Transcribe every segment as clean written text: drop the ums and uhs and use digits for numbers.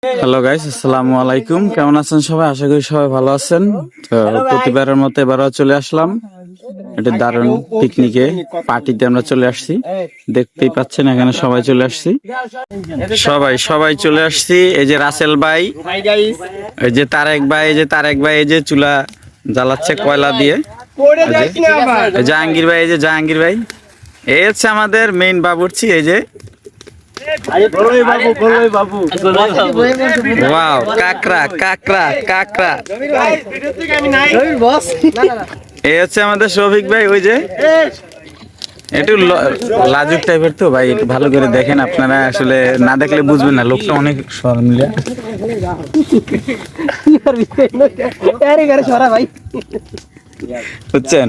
Hello guys, আসসালামু আলাইকুম। কেমন আছেন সবাই? আশা করি সবাই ভালো আছেন। তো প্রতিবারের মতো এবারও চলে আসলাম একটা দারুণ পিকনিকে, পার্টিতে আমরা চলে আসছি। দেখতেই পাচ্ছেন এখানে সবাই চলে আসছি, সবাই চলে আসছি। এই যে রাসেল ভাই, এই যে তারেক ভাই, এই যে চুলা জ্বালাচ্ছে কয়লা দিয়ে, জাহাঙ্গীর ভাই, জাহাঙ্গীর ভাই, এই হচ্ছে আমাদের মেইন বাবুর্চি। এই যে ওয়াও, কাকড়া কাকড়া কাকড়া। এই হচ্ছে আমাদের শফিক ভাই। ওই যে একটু লাজুক টাইপের তো ভাই, একটু ভালো করে দেখেন আপনারা, আসলে না দেখলে বুঝবেন না, লোকটা অনেক শর্মিলা। বুঝছেন?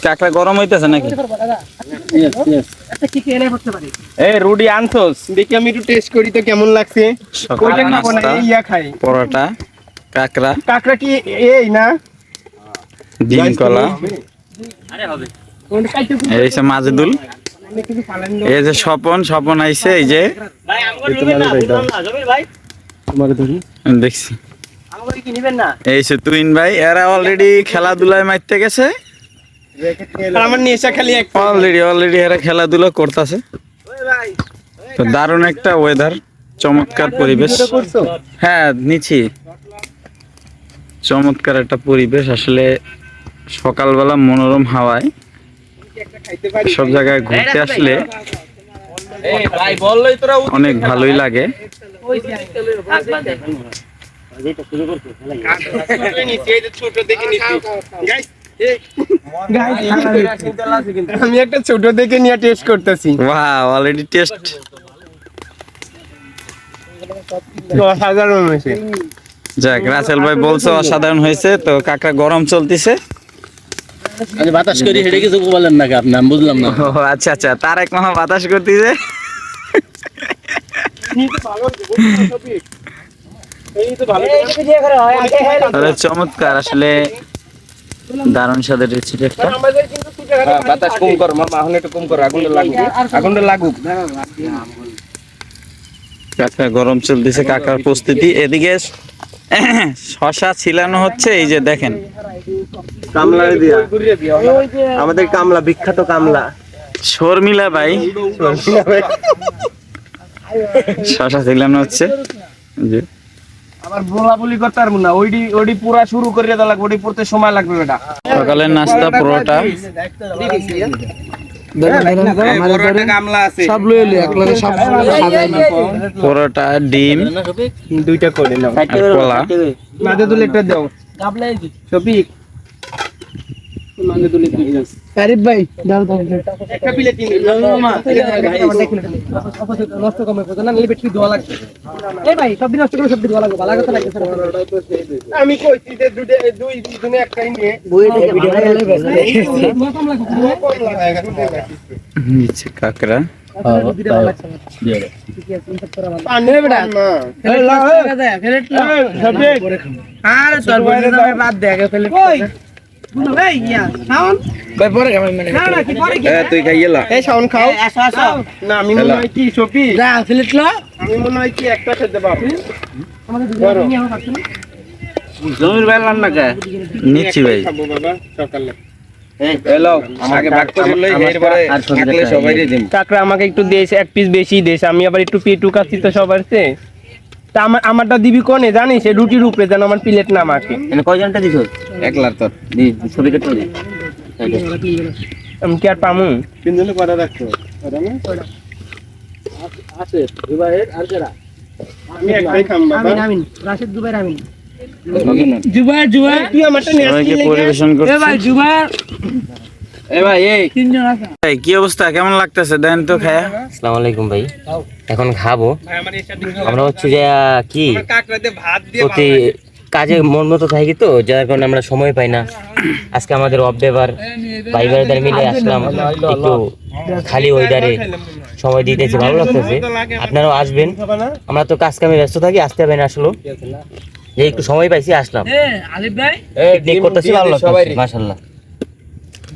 কাকড়া গরম হইতেছে নাকি? এই রুডি আনছস, দেখি আমি একটু টেস্ট করি তো কেমন লাগছে। পরোটা, কাকড়া, কাকড়া কি এই না ডিম কলা। এই যে মাজেদুল, এই যে স্বপন আইছে। এই যে দেখছি এই যে তুইন ভাই, এরা অলরেডি খেলাধুলায় মারতে গেছে। আমার নেশা খালি অলরেডি এরা খেলাধুলা করতেছে। তো দারুণ একটা ওয়েদার, চমৎকার পরিবেশ। হ্যাঁ নিচ্ছি, চমৎকার একটা পরিবেশ। আসলে সকালবেলা মনোরম হাওয়ায় সব জায়গায় ঘুরতে আসলে অনেক ভালোই লাগে। আমি একটা ছোট দেখে নিয়ে টেস্ট করতেছি। ওয়াও, অলরেডি টেস্ট অসাধারণ হয়েছে। যাক, রাসেল ভাই বলছে অসাধারণ হয়েছে। তো কাকড়া গরম চলতেছে। বাতাস করি হেঁটে কিছু বলেন নাকি আপনি? আমি বুঝলাম না। ও আচ্ছা আচ্ছা, তার এক মামা বাতাস করতেছে। চমৎকার, আসলে দারুণ স্বাদের রেসিপি একটা। বাতাস কম কর মামা, এখন একটু কম কর, আগুনটা লাগুক। কাকা গরম চলতেছে, কাকার প্রস্তুতি। এদিকে শশা ছিলানো হচ্ছে। এই যে দেখেন, কামলা দিয়া আমাদের কামলা, বিখ্যাত কামলা শর্মিলা ভাই, শশা ছিলানো হচ্ছে। যে আবার বলাবলি করতে পারবো না, ওইডি পুরা শুরু করে দেওয়া লাগবে, ওইডি পড়তে সময় লাগবে বেটা। সকালের নাস্তা পরোটা, পরোটা, ডিম, দুইটা করে নাও, আর কলা। মাঝে দুলে একটা দাও শফিক। আরিফ ভাই দাও একটা প্লেট দিন মামা। নষ্ট কমে কথা না, নিলে বেশি দোয়া লাগবে। এই ভাই সব দিন নষ্ট করে সব দিন দোয়া লাগবে, ভালো কথা লাগে স্যার। আমি কইছি যে দুই দিনে একটাই নিয়ে ভিডিও নিচে কাকড়া, তুই খাইলা শাওন খাও না? আমি মনে হয় কি সফি, আমি মনে হয় কি একটা খেতে পারবো। জমির ভাই রান্না কে নিচ্ছি ভাই। খাবো বাবা সকালে। কাকড়া আমাকে একটু দিয়েছে, এক পিস বেশি দিয়েছে। আমি আবার একটু পেটু কাচ্ছি তো সবার চেয়ে। তা আমারটা দিবি কোনে জানিস? রুটির উপরে যেন আমার প্লেট না মাখে। কয়জনটা দিছ? একলার তোর ছবি কেটে আমি কি আর পামু? তিনজনে কটা রাখছো? আমি একটাই খাম বাবা। আমিন রাশিদ দুবাইর আমিন জুবাইর তুই আমারটা নিয়ে আসছিস পরিবেশন করছি। ভাই জুবাইর, ভাই এই তিনজন আছে ভাই, কি অবস্থা? কেমন লাগতেছে? দেন তো খায়া। আসসালামু আলাইকুম ভাই। এখন খাবো আমরা, হচ্ছে যে কি প্রতি কাজে মন মতো থাকি তো, যার কারণে আমরা সময় পাই না। আজকে আমাদের অফ ডে বার, ভাই ভাইদের মিলে আসলাম একটু খালি ওয়েদারে সময় দিতেছি, ভালো লাগতেছে। আপনারাও আসবেন, আমরা তো কাজ কামে ব্যস্ত থাকি, আসতে হবে না আসলে। যে একটু সময় পাইছি আসলাম, পিকনিক করতেছি, ভালো লাগতেছে মাশাআল্লাহ।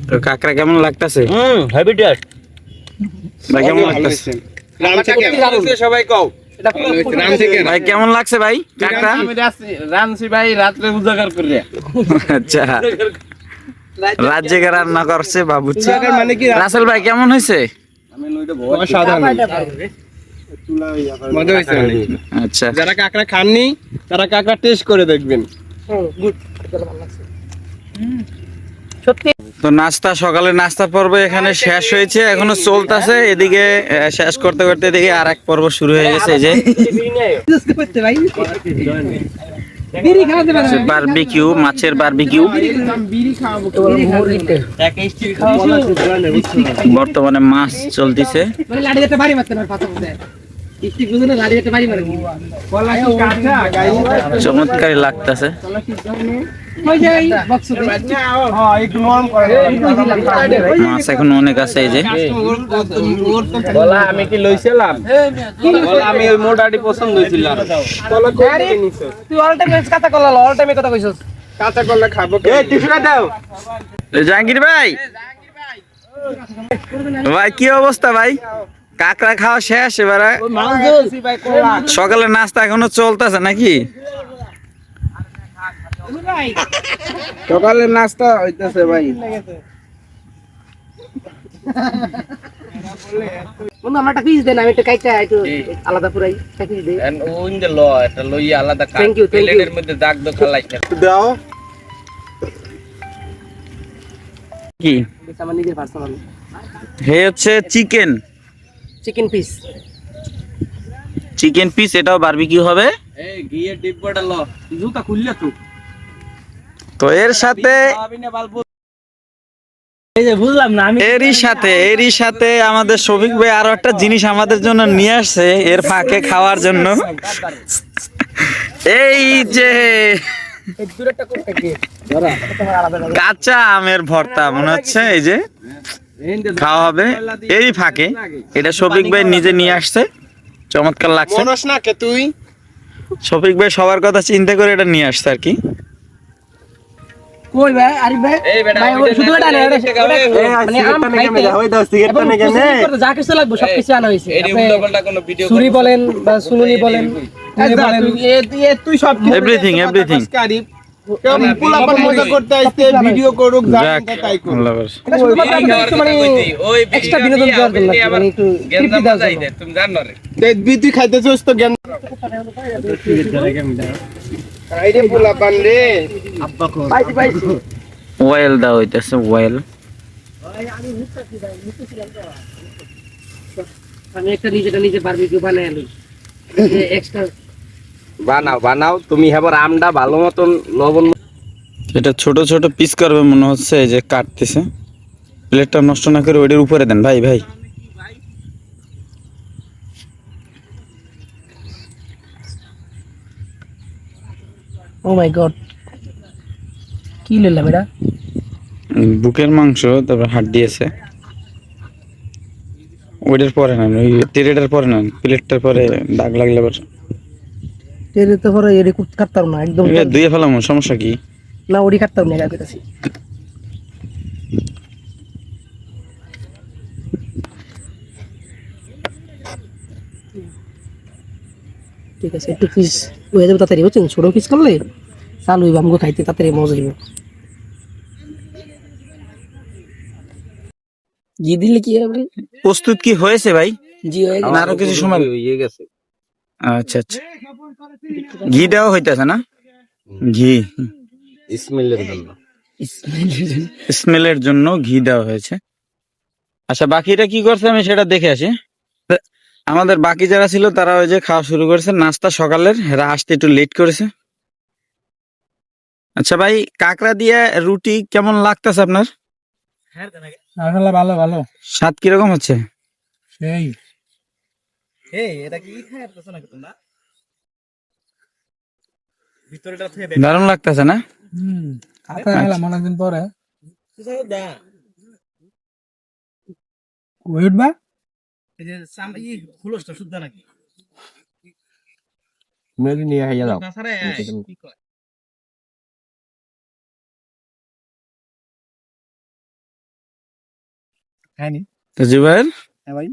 তো কাঁকড়া কেমন লাগতেছে? Heavy taste. ভাই কেমন লাগতেছে? সবাই কও ভাই কেমন লাগছে ভাই কাঁকড়া? রানছি ভাই রাত্রে উজাগার করে আচ্ছা, রাত জেগে রান্না করছে বাবুর্চি। উজাগার মানে কি? রাসেল ভাই কেমন হয়েছে? অসাধারণ মজা হয়েছে। আচ্ছা, যারা কাঁকড়া খাননি তারা কাঁকড়া টেস্ট করে দেখবেন। তো নাস্তা, সকালে নাস্তা পর্ব এখানে শেষ হয়েছে, এখনো চলতেছে। এদিকে শেষ করতে করতে এদিকে আর এক পর্ব শুরু হয়ে গেছে। এই যে বারবিকিউ, মাছের বারবিকিউ বর্তমানে মাছ চলতেছে। চমৎকারই লাগতেছে। মাছ এখন অনেক আছে। এই যে আমি কি লইছিলাম, আমি ওই মোটাটি পছন্দ হয়েছিলাম। তুই অল টাইম কাঁচা কলা অল টাইমে কথা কইছস। কাঁচা কলা খাবো। এই টিফিনে দাও। জাহাঙ্গীর ভাই, ভাই কি অবস্থা ভাই? কাঁকড়া খাওয়া শেষ এবারে? সকালে নাস্তা এখনো চলতেছে নাকি? সকালে নাস্তা হইতেছে ভাই। বন্ধু আমার একটা পিস দেন, আমি একটা কাইটা একটু আলাদা পুরাই পিস দেই। এন্ড ওইন দে ল এটা লই আলাদা খা। Thank you, thank you. প্লেটের মধ্যে দাগ দাও খালাই না। দাও। কি আমার নিজের পার্সোনাল হে হচ্ছে chicken chicken piece. Chicken piece, এটাও বারবিকিউ হবে। এই গিয়ে ডিব্বাটা ল। জুতা খুললে তো। তো এর সাথে এই যে বুঝলাম না আমি এরই সাথে আমাদের শফিক ভাই আরো একটা জিনিস আমাদের জন্য নিয়ে আসছে এর ফাঁকে খাওয়ার জন্য। এই যে কাঁচা আমের ভর্তা মনে হচ্ছে, এই যে খাওয়া হবে এরই ফাঁকে। এটা শফিক ভাই নিজে নিয়ে আসছে, চমৎকার লাগছে। মনস না কে তুই? শফিক ভাই সবার কথা চিন্তা করে এটা নিয়ে আসছে আর কি। কই ভাই আরিফ ভাই এই বেটা ভাই ওই শুধু এটা না মানে আম খাইতে যা কিছু লাগবে সব কিছু আনা হয়েছে। এই উল্টাপাল্টা কোনো ভিডিও সুরি বলেন বা সুনুনি বলেন তুই সব এভরিথিং পোলাপান মজা করতে আইছে ভিডিও করুক যাক, তাই করুক। আল্লাহ হাফেজ। এটা শুধুমাত্র আপনাদের একটু মানে এক্সট্রা বিনোদন দেওয়ার জন্য আর কি, মানে একটু তৃপ্তি দেওয়ার জন্য। তুমি জানো রে তুই খাইতেছিস তো জ্ঞান আইরে পোলাপান রে পাইছি পাইছি ওয়েল দা হইতেছে ওয়েল। আমি একটা নিজে বারবিকিউ বানাই আনি এক্সট্রা। বানাও তুমি এবার আমটা ভালো মতন লবণ এটা ছোট ছোট পিস করবে মনে হচ্ছে, এই যে কাটতেছে। প্লেটটা নষ্ট না করে ওইটার উপরে দেন ভাই। ও মাই গড কি লইলাম এটা? বুকের মাংস, তারপর হাড্ডি আছে। ওইটার পরে নেন, ওই তেরেটার পরে নেন, প্লেটটার পরে দাগ লাগলে আবার তেরে তো পরে এর কাটতাম না একদম, এটা ধুয়ে ফেলাম, সমস্যা কি? না ওরি কাটতাম না আগে কাছে। ঠিক আছে একটু পিস হয়ে যাবে তাড়াতাড়ি, বুঝছেন? ছোট পিস করলে চালু হইব, আমাকে খাইতে তাড়াতাড়ি মজা হইব। ঘি দিলে কি হবে? প্রস্তুত কি হয়েছে ভাই? জি হয়ে না আরো কিছু সময়? হয়ে গেছে আচ্ছা, ঘি দেওয়া হইতেছে না? ঘি ইসমাইলের জন্য স্মেলের জন্য ঘি দেওয়া হয়েছে। আচ্ছা, বাকিটা কি করছে আমি সেটা দেখে আসি। আমাদের বাকি যারা ছিল তারা ওই যে খাওয়া শুরু করেছে, নাস্তা সকালের, এরা আসতে একটু লেট করেছে। আচ্ছা ভাই, কাঁকড়া দিয়ে রুটি কেমন লাগতেছে আপনার? ভালো ভালো স্বাদ কিরকম হচ্ছে? সেই দারুণ লাগতেছে না? অনেকদিন পরে উঠবা মেলি নিয়ে খাইয়া দাও। তো জুবাইর হ্যাঁ ভাই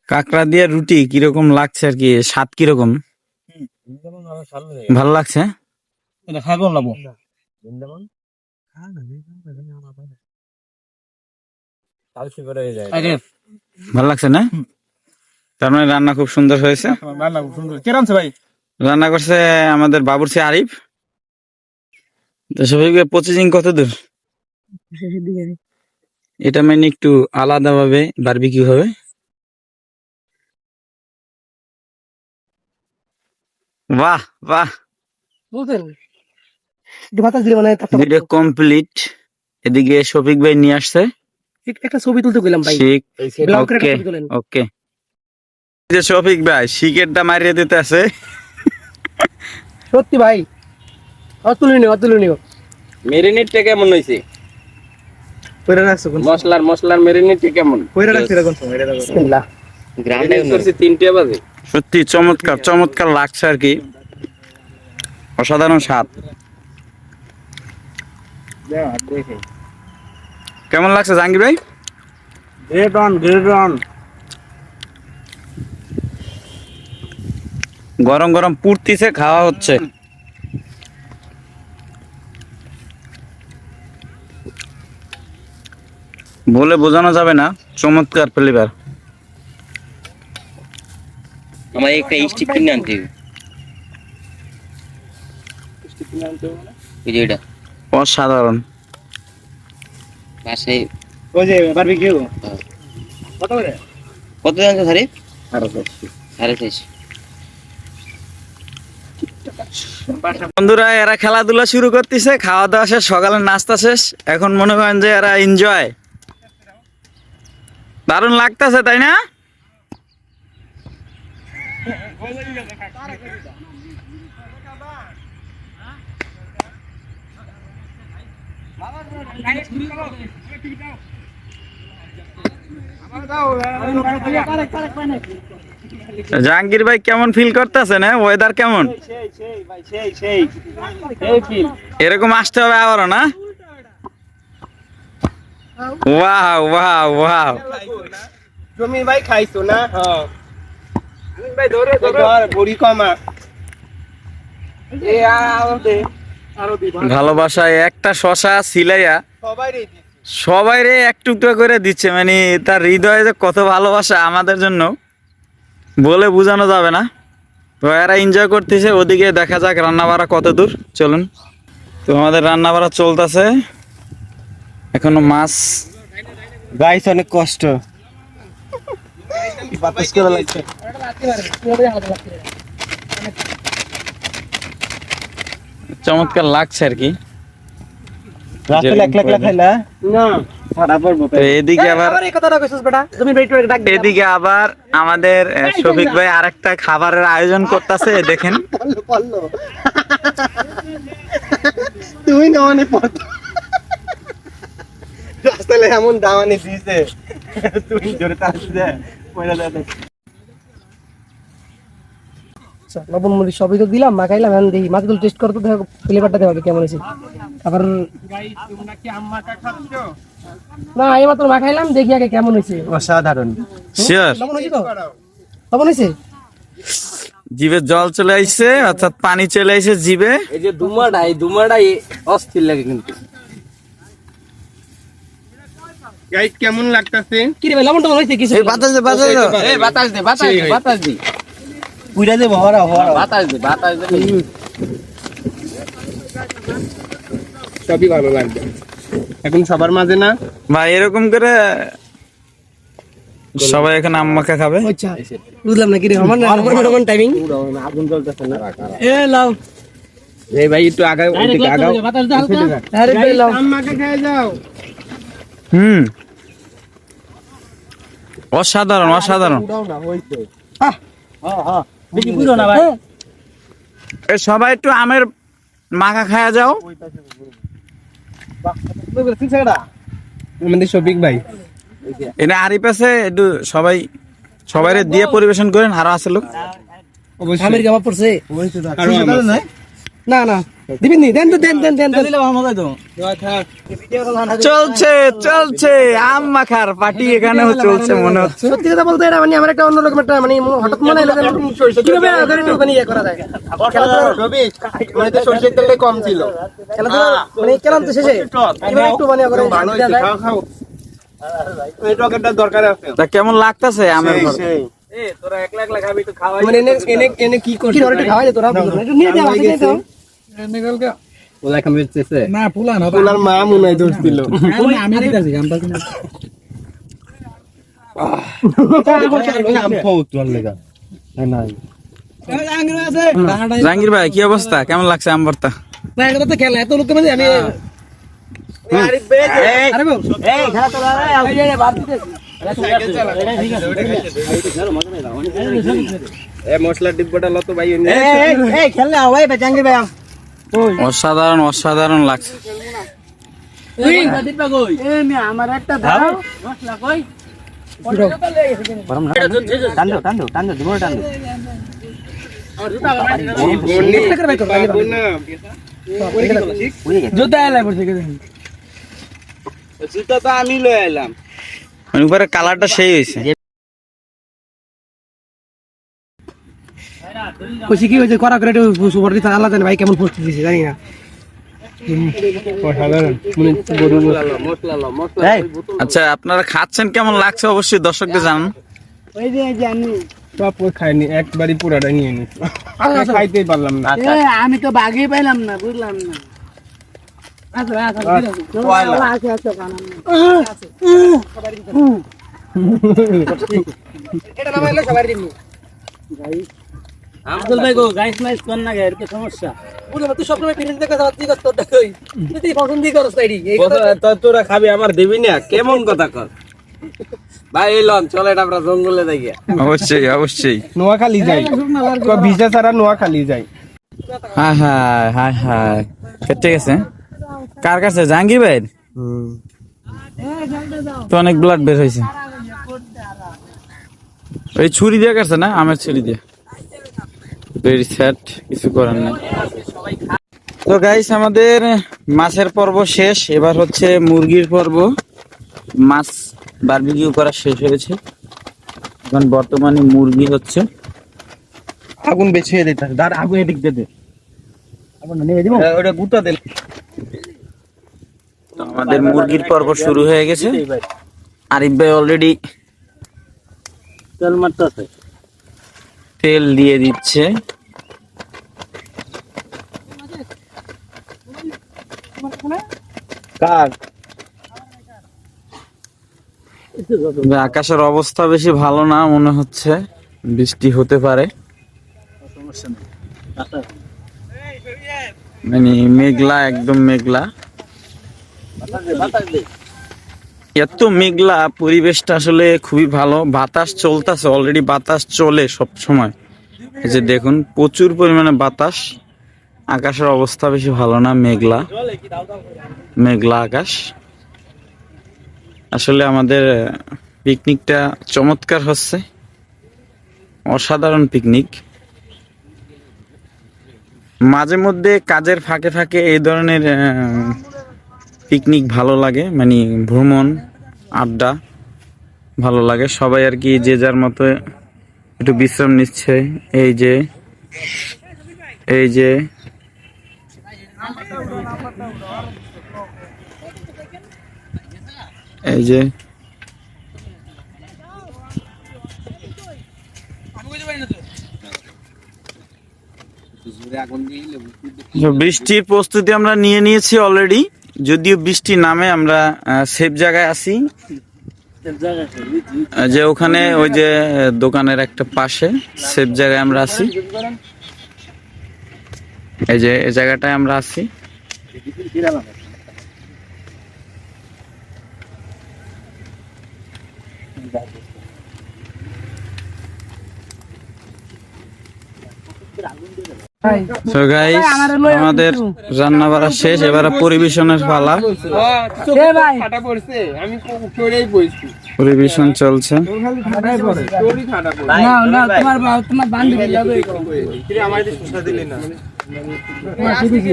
কাঁকড়া দিয়ে রুটি কিরকম লাগছে আর কি, স্বাদ কিরকম? ভালো লাগছে? এটা খাবো না ভালো লাগছে না? তার মানে রান্না খুব সুন্দর হয়েছে। রান্না খুব সুন্দর কেরাম ভাই রান্না করছে আমাদের বাবুর্চি আরিফ। তো সবাই প্রসেসিং কত দূর? এটা মানে একটু আলাদা ভাবে বারবিকিউ হবে। বাহ বাহ, বুঝলেন একটু বাতাস দিলে মানে ভিডিও কমপ্লিট। এদিকে শফিক ভাই নিয়ে আসছে একটা ছবি তুলতে গেলাম ভাই, শিক। ব্লগ করে একটা ওকে ছবি তোলেন। ওকে, যে শফিক ভাই শিকেরটা মারিয়ে দিতে আছে। সত্যি ভাই অতুলনীয় অতুলনীয়। মেরিনেটটা কেমন হইছে? কইরা রাখছো কোন মশলার মেরিনেটটা কেমন? কইরা রাখছো এরকম সময় এটা বিসমিল্লাহ। গ্রামে করছি 3টা বাজে। সত্যি চমৎকার চমৎকার লাগছে আর কি, অসাধারণ স্বাদ। কেমন লাগছে জাহাঙ্গীর ভাই? গ্রেড অন গরম গরম পুড়তিছে, খাওয়া হচ্ছে। বলে বোঝানো যাবে না, চমৎকার ফ্লেভার। আমার একটা স্টিক কিনে আনতে হবে। এই যে এটা অসাধারণ। বাসায় ওই যে বারবিকিউ কত জানছো স্যারে? 6.5। বন্ধুরা এরা খেলাধুলা শুরু করতেছে, খাওয়া দাওয়া শেষ, সকালের নাস্তা শেষ, এখন মনে করেন যে এরা এনজয়। দারুণ লাগতেছে তাই না? জাহাঙ্গীর ভাই কেমন ফিল করতেছেন? ওয়েদার কেমন? এরকম আসতে হবে আবারও না? ওয়াও ওয়াও ওয়াও, তুমি ভাই খাইছো না? হ্যাঁ ভাই ধরে বড়ি কমা এ আরো দি ভালোবাসায় একটা শশা সিলাইয়া সবাই রে সবাই রে এক টুকরো করে দিচ্ছে, মানে তার হৃদয়ে যে কত ভালোবাসা আমাদের জন্য বলে বোঝানো যাবে না। তো এরা এনজয় করতেছে, ওদিকে দেখা যাক রান্না বাড়া কত দূর। চলুন, তো আমাদের রান্না বাড়া চলতেছে, এখনো মাছ। গাইস অনেক কষ্ট বাতাস করে লাগছে চমৎকার লাগছে আর কি। রাস্তা এক লাখ খাইলা না সারা পড়বো তো এদিকে আবার এই কথাটা কইছস বেটা তুমি বেট করে ডাক দে। এদিকে আবার আমাদের শফিক ভাই আরেকটা খাবারের আয়োজন করতেছে, দেখেন। পারলো তুই না অনেক পড় রাস্তায় এমন দাওয়ানি দিয়েছে তুই জোরে তাস দে পয়লা দে আচ্ছা, লবণ মরিচ সবই তো দিলাম, মাখাইলাম, এখন দেখি মাছগুলো টেস্ট করতে দেখো ফ্লেভারটা দেখো কেমন হয়েছে। আবার না এই মাত্র মাখাইলাম, দেখি আগে কেমন হয়েছে। অসাধারণ শিওর লবণ হয়েছে তো? লবণ হয়েছে? জিভে জল চলে আইছে, অর্থাৎ পানি চলে আইছে জিভে। এই যে দুমাটাই অস্থির লাগে কিন্তু গাইস কেমন লাগতাছে কি রে ভাই লবণ টবণ হয়েছে কিছু? বাতাস দে বাতাস দে, এই বাতাস দে পুইরা দে ভরা বাতাস দে সবই ভালো লাগবে এখন সবার মাঝে না ভাই এরকম করে সবাই এখন আম্মাকে খাবে। আচ্ছা বুঝলাম না কি রে আমার না টাইমিং আগুন জ্বলতেছে না এ লাও এই ভাই একটু আগাও ওদিকে আগাও বাতাস দাও হালকা। আরে ভাই লাও আম্মাকে খেয়ে যাও হুম, অসাধারণ অসাধারণ। উড়াও না হইছে বেশি বুঝো না ভাই। এ সবাই একটু আমের মাখা খায়া যাও। আমাদের শফিক ভাই এটা আরিফ আছে, একটু সবাই সবাইরে দিয়ে পরিবেশন করেন। আরো আছে লোক, আমের কাবাব পড়ছে? কারো না না দিবেন নি দেন তো দেন দেন দেন চলছে চলছে আম মাখার পার্টি এখানেও চলছে মনে হচ্ছে। সত্যি কথা বলতে এটা মানে আমার একটা অন্যরকম একটা মানে হঠাৎ মনে হলো যে কিভাবে আগে একটু মানে ইয়ে করা যায় মানে তো সরষের তেলটা কম ছিল। খেলাধুলা মানে খেলাম তো শেষে কিভাবে একটু মানে করে ভালো হয়েছে, খাও খাও। এই টকেরটা দরকার আছে। তা কেমন লাগতেছে আমের ঘর? মানে এনে এনে এনে কি করছিস কি ধরে খাওয়াই দে তোরা একটু নিয়ে দে আমাকে দাও পোলার মা মনে হয় দোষ দিল। জাহাঙ্গীর ভাই কি অবস্থা, কেমন লাগছে আম ভর্তা? না এটা তো খেলা এত লোক মানে আমি আরে বল এই খেলা তো এই বাদ দিতেছি মশলার ডিব্বাটা লত ভাই। এই খেললে ভাই জাহাঙ্গীর ভাই অসাধারণ অসাধারণ লাগছে। আমার একটা দাও মশলা কই জুতা তো আমি লয়ে এলাম। মানে উপরে কালারটা সেই হয়েছে। কইছি কি হইছে করা করে একটু সুপার দিতে আলাদা ভাই কেমন পোস্ট দিছে জানি না আচ্ছা আপনারা খাচ্ছেন, কেমন লাগছে অবশ্যই দর্শকদের জানান। ওই যে জানি সব খাইনি, একবারই পুরাটা নিয়ে নি, খাইতেই পারলাম না। আমি তো বাগই পাইলাম না বুঝলাম না এটা নাম হইলো সবার দিন আব্দুল ভাই গো গাইস নাইস কোন না এর কি সমস্যা বুঝলাম তুই সবসময় পিরিন দেখে যাওয়া তুই কত টাকা কই তুই পছন্দই করছ তাইডি তোরা খাবি আমার দিবি না, কেমন কথা কর ভাই। এলাম চলে আমরা জঙ্গলে যাই। অবশ্যই অবশ্যই। নোয়াখালী যাই, ভিসা ছাড়া নোয়াখালী যাই। হ্যাঁ হ্যাঁ হ্যাঁ হ্যাঁ ঠিক আছে। কার কাছে? জাহাঙ্গীর ভাই তো অনেক ব্লাড বের হয়েছে। ওই ছুরি দিয়ে কাটছে না, আমের ছুরি দিয়ে। ভেরি স্যাড, কিছু করার নাই। তো গাইস আমাদের মাছের পর্ব শেষ, এবার হচ্ছে মুরগির পর্ব। মাছ বারবিকিউ করা শেষ হয়েছে, এখন বর্তমানে মুরগি হচ্ছে। আগুন বেছে দিতে দাঁড়, আগুন এদিক দে দে, আগুন নিয়ে দিব ওটা গুতা দে। তো আমাদের মুরগির পর্ব শুরু হয়ে গেছে। আরিফ ভাই অলরেডি তেল মারতেছে, তেল দিয়ে দিচ্ছে। কার আকাশের অবস্থা বেশি ভালো না মনে হচ্ছে, বৃষ্টি হতে পারে। মানে মেঘলা, একদম মেঘলা, এত মেঘলা পরিবেশটা আসলে খুবই ভালো। বাতাস চলতেছে, অলরেডি বাতাস চলে সব সময়। এই যে দেখুন প্রচুর পরিমাণে বাতাস। আকাশের অবস্থা বেশি ভালো না, মেঘলা মেঘলা আকাশ। আসলে আমাদের পিকনিকটা চমৎকার হচ্ছে, অসাধারণ পিকনিক। মাঝে মধ্যে কাজের ফাঁকে ফাঁকে এই ধরনের পিকনিক ভালো লাগে, মানে ভ্রমণ আড্ডা ভালো লাগে। সবাই আর কি যে যার মতো একটু বিশ্রাম নিচ্ছে। এই যে এই যে এই যে বৃষ্টির প্রস্তুতি আমরা নিয়ে নিয়েছি অলরেডি। যদিও বৃষ্টি নামে আমরা সেফ জায়গায় আছি, যে ওখানে ওই যে দোকানের একটা পাশে সেফ জায়গায় আমরা আছি। এই যে এই জায়গাটায় আমরা আছি। So guys, আমাদের রান্না বাড়া শেষ, এবারে পরিবেশনের পালা। পরিবেশন চলছে।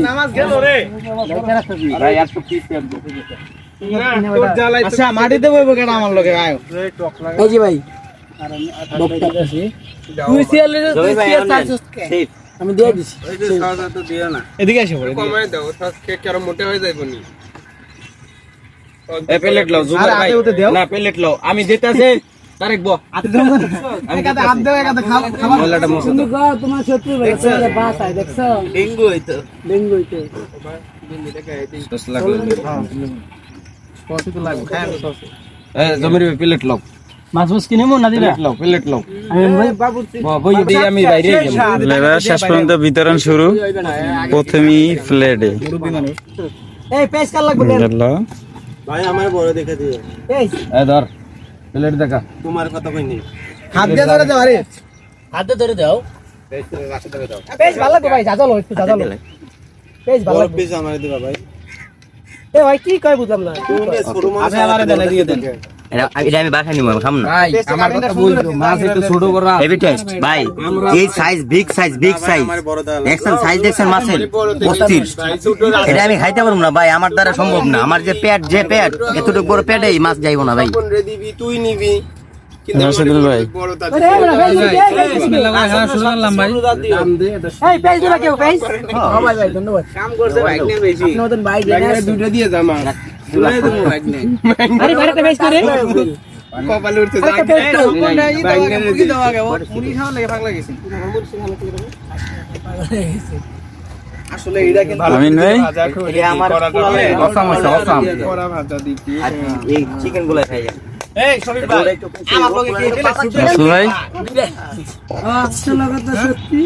নামাজ গেল রে ভাই একটু পিস তোর জ্বালাই আচ্ছা মাটিতে বইবো কেন আমার লগে আয় এই যে ভাই ডক্টর আছে তুই সিয়ালে তুই সিয়াল চার্জস আমি দিয়ে দিছি ওই যে সাজা তো দিও না এদিকে এসে পড়ে কমাই দাও তাহলে কেক আরো মোটা হয়ে যাইবো নি এ প্লেট লাও জুবাই ভাই না প্লেট লাও আমি দিতেছি তারেক বো আতে দাও আমি কাতে হাত দাও একাতে খাবার বলাটা মত তুমি গো তোমার শত্রু ভাই তাহলে বাস আই দেখছো ডেঙ্গু হইতো ডেঙ্গু হইতে সস লাগলো কত তো লাগবে খায় এ জমির প্লেট লাও মাছ মাছ কিনে মন না দিলা প্লেট লাও আমি ভাই বাবু বই দিয়ে আমি বাইরে গেলাম লেবার শেষ পর্যন্ত বিতরণ শুরু, প্রথমেই প্লেটে এই পেস কাল লাগবে গেল। ভাই আমার বড় দেখে দিও এই এ ধর প্লেট দেখা তোমার কথা কই নি হাত দিয়ে ধরে দাও আরে হাতে ধরে দাও রাখতে দেবে দাও পেস ভালো লাগবে ভাই জাজালো একটু জাজালো পেস ভালো লাগবে পিস আমারে দিবা ভাই এ ভাই কি কই বুঝলাম না আপনি আমারে দেন এদিকে দেন এটা আমি বাসায় নিব, আমি খাম না। ভাই আমার কথা বলছো মাছ একটু ছোট করা হেভি টেস্ট ভাই, এই সাইজ বিগ সাইজ দেখছেন, সাইজ দেখছেন মাছের অস্থির। এটা আমি খাইতে পারবো না ভাই, আমার দ্বারা সম্ভব না। আমার যে পেট এতটুকু বড় পেটে এই মাছ যাইবো না ভাই। দিবি তুই নিবি রাশেদুল ভাই শুনলাম ভাই দাম দে এই পেস দিবা কেউ পেস হ্যাঁ ভাই ভাই ধন্যবাদ কাম করছে বাইক নিয়ে বেশি নতুন ভাই দেন দুটো দিয়ে দাম দুলাই দেবো বাইক নিয়ে আরে ভাই একটা পেস করে কপালে উঠতে আরেকটা পেস তো বাইক নিয়ে মুড়ি দেওয়া গেল মুড়ি খাওয়া লাগে পাগলা গেছে আসলে এটা কিন্তু আমিন ভাই এটা আমার অসাম করা ভাজা দিতি এই চিকেন গুলো খাই যায়। এই শরীর ভাই আমার লগে কি পেলে রাসেল ভাই আচ্ছা লাগাতে সত্যি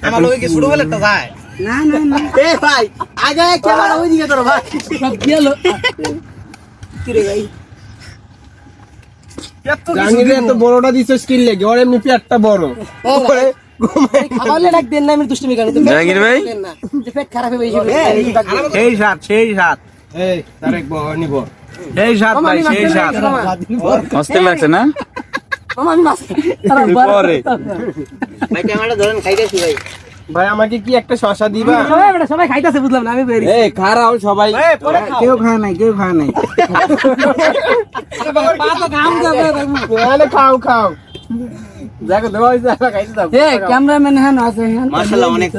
আমার লগে কি ছোট বেলাটা যায় না না না এ ভাই আগে ক্যামেরা ওই দিকে তোর ভাই সব গেল কি রে ভাই জাঙ্গিরে এত বড়টা দিছো স্কিল লাগে ওর এমনি পেটটা বড় ওরে খাবারলে ডাক দেন না আমি দুষ্টুমি করি তো জাহাঙ্গীর ভাই যে পেট খারাপ হয়ে যাবে সেই সাত এই তারেক বড় নিব সেই সাত ভাই সেই সাত অস্থির লাগছে না? মামা আমি মাছ পরে ভাই ক্যামেরা ধরেন খাইতেছি ভাই। ভাই আমাকে কি একটা শশা দিবা সবাই খাইতেছে বুঝলাম না আমি বেরি এই খারাও সবাই কেউ খায় নাই পা তো কাম যাবে তাহলে খাও দেখো দেওয়া হইছে খাইতে দাও এ ক্যামেরাম্যান হ্যাঁ আছে হ্যাঁ মাশাআল্লাহ অনেক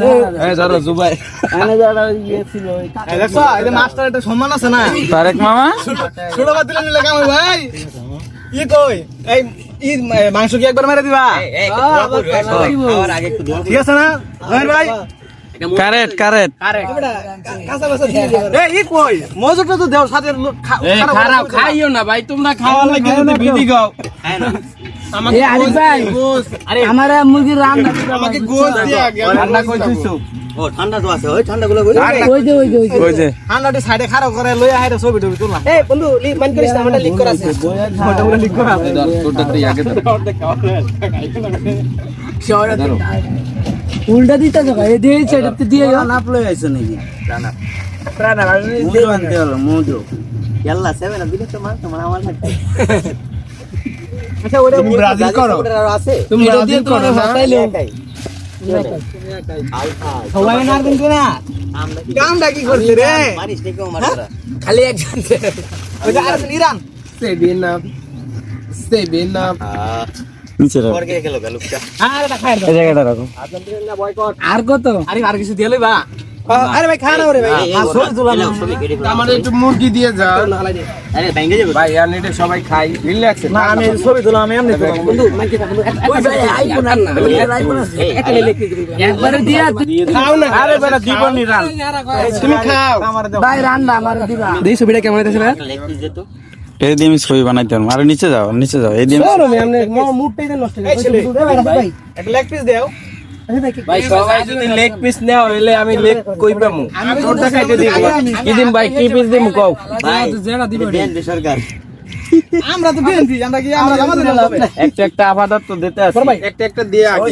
এই ধরো জুবাই এনে যারা ইয়ে ছিল এই দেখছো এই যে মাস্টার একটা সম্মান আছে না তারেক মামা ছোট বাদ দিলে নিলে কাম ভাই ই কই এই মাংস কি একবার মেরে দিবা খাওয়ার আগে একটু দোয়া ঠিক আছে না জয়ের ভাই কারেট কাঁচা বাসা দিয়ে এই ই কই মজুরটা তো দেও সাথে খারাপ খাইও না ভাই তোমরা খাওয়া লাগে যদি বিধি গাও আমাকে এ আরিফ ভাই আরে আমার মুরগির রান্না আমাকে গোশ দিয়া রান্না কইছিস ও ঠান্ডা তো আছে, ওই ঠান্ডা গুলো ওই যে ওই যে ঠান্ডাটি সাইডে খারাপ করে লইয়া হাইরে ছবি টবি তুললাম এ বন্ধু মান করিস না আমারটা লিক করা আছে ওটা লিখ করা আছে তোরটা তুই আগে ধর উল্টা দিতে যাবে এই দিয়ে সেটা দিয়ে না প্লয় আইছো নাকি জানা প্রাণা মুজো আনতে হলো মুজো ইয়াল্লা 7 দিলে তো মার তোমার আমার লাগবে। আচ্ছা ওটা তুমি ব্রাজিল করো আছে তুমি ব্রাজিল করো তাইলে সবাই না কিন্তু না কামটা কি করছে রে মারিস দেখো মাররা খালি একজন ওই যে আর ইরান সেভেন আপ নিচে রাখো পরে গেল গালুকটা আর এটা খাই এই জায়গাটা রাখো আর্জেন্টিনা বয়কট আর কত আরে আর কিছু দিয়ে লইবা আরে ভাই খানা ওরে ভাই ছবি তুলা না ছবি কেটে আমার একটু মুরগি দিয়ে যা আরে ভেঙে যাবে ভাই আর নেটে সবাই খাই রিল্যাক্স না আমি ছবি তুললাম আমি এমনি তুললাম বন্ধু মাইকে থাকুন ওই ভাই আইফোন আর না আইফোন আছে একটা লিখে দিবি একবারে দিয়া খাও না আরে বেটা দিব নি রান তুমি খাও আমার দাও ভাই রান্না আমার দিবা দেই ছবিটা কেমন হইতাছে ভাই লেগ পিস দে তো এই দিয়ে আমি ছবি বানাইতে পারবো। আরে নিচে যাও এই দিয়ে চলো আমি এমনি মুডটাই তো নষ্ট হয়ে গেছে ভাই একটা লেগ পিস দাও ভাই ভাই সবাই যদি লেগ পিস নেও হইলে আমি লেগ কই পামু তোরটা খাইতে দিব কিদিন ভাই কি পিস দিমু কও ভাই যেটা দিবে দেন দে সরকার আমরা তো বিএনপি আমরা কি আমরা আমাদের একটা আপাতত তো দিতে আছে একটা দিয়ে আগে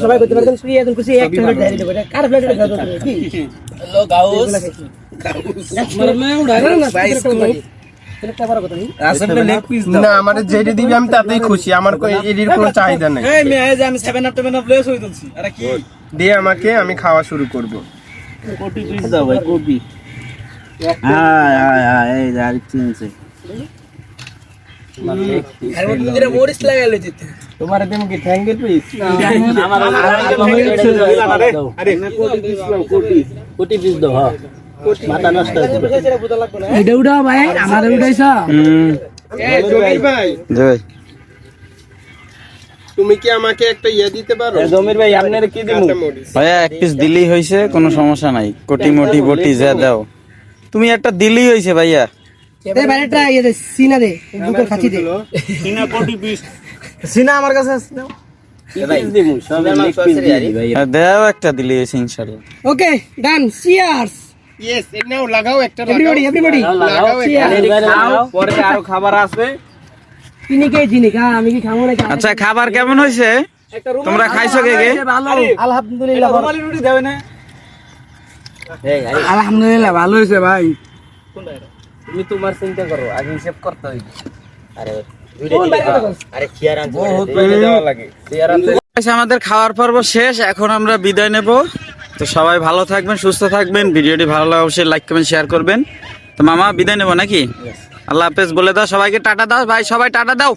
সবাই করতে পারতেন ফ্রি এখন খুশি একটা মিনিট ডাইরি দেবো কার প্লেটে খাওয়া দাও কি হ্যালো গাউস মারলে উড়া না সেটা বড় কথা নেই। আসলে লেগ পিস দাও না, আমারে যেটা দিবি আমি তাতেই খুশি, আমার এর কোনো চাহিদা নাই। এই মেয়ে এই যে আমি 7 আপ প্লেস হই তুলছি, আরে কি দিয়ে আমাকে, আমি খাওয়া শুরু করব। কোটি পিস দাও ভাই, কোটি। হ্যাঁ এই যার চিনছে আর মধ্যে যেটা মরিস লাগাইলে দিতে তোমারে দেম কি ঠ্যাঙ্গের পিস আমার আরে কোটি পিস দাও, কোটি পিস দাও। হ্যাঁ মাথা নষ্ট হয়ে যাবে। এটা উড়া ভাই, আমাদের উড়াইছ। এই জমির ভাই, জি ভাই তুমি কি আমাকে একটা ইয়া দিতে পারো? জমির ভাই আপনারে কি দিমু? ভাইয়া এক পিস দিলেই হইছে, কোনো সমস্যা নাই। কোটি মোটি বটি যা দাও, তুমি একটা দিলেই হইছে ভাইয়া। দে বাইরেটা ইয়ে দে, সিনা দে, বুকে খাচি দে। সিনা কোটি পিস, সিনা আমার কাছে আছে নাও। কি পিস দিমু? সব লেগ পিস দিই ভাই। দাও একটা দিলেই হইছে ইনশাআল্লাহ। ওকে ডান, চিয়ার্স ইয়েস, নাও লাগাও একটা, এভরিবডি এভরিবডি। লাগাও একটা, খাও, পরে আরো খাবার আছে। চিনি কে চিনি খা, আমি কি খাবো না? আচ্ছা খাবার কেমন হইছে? তোমরা খাইছো কে কে? ভালো আলহামদুলিল্লাহ। রুমালি রুটি দেবে না? আলহামদুলিল্লাহ ভালো হয়েছে ভাই। তুমি তোমার চিন্তা করো, আগে হিসাব করতে হইবে। আরে আরে চেয়ার আনছে বহুত পয়সা দেওয়া লাগে। চেয়ার আনতে আচ্ছা, আমাদের খাওয়ার পর্ব শেষ, এখন আমরা বিদায় নেব। তো সবাই ভালো থাকবেন, সুস্থ থাকবেন। ভিডিওটি ভালো লাগলে অবশ্যই লাইক কমেন্ট শেয়ার করবেন। তো মামা বিদায় নেব নাকি? আল্লাহ হাফেজ বলে দাও সবাইকে, টাটা দাও ভাই, সবাই টাটা দাও।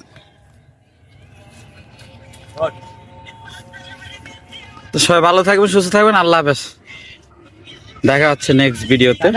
তো সবাই ভালো থাকবেন, সুস্থ থাকবেন, আল্লাহ হাফেজ। দেখা হচ্ছে নেক্সট ভিডিওতে।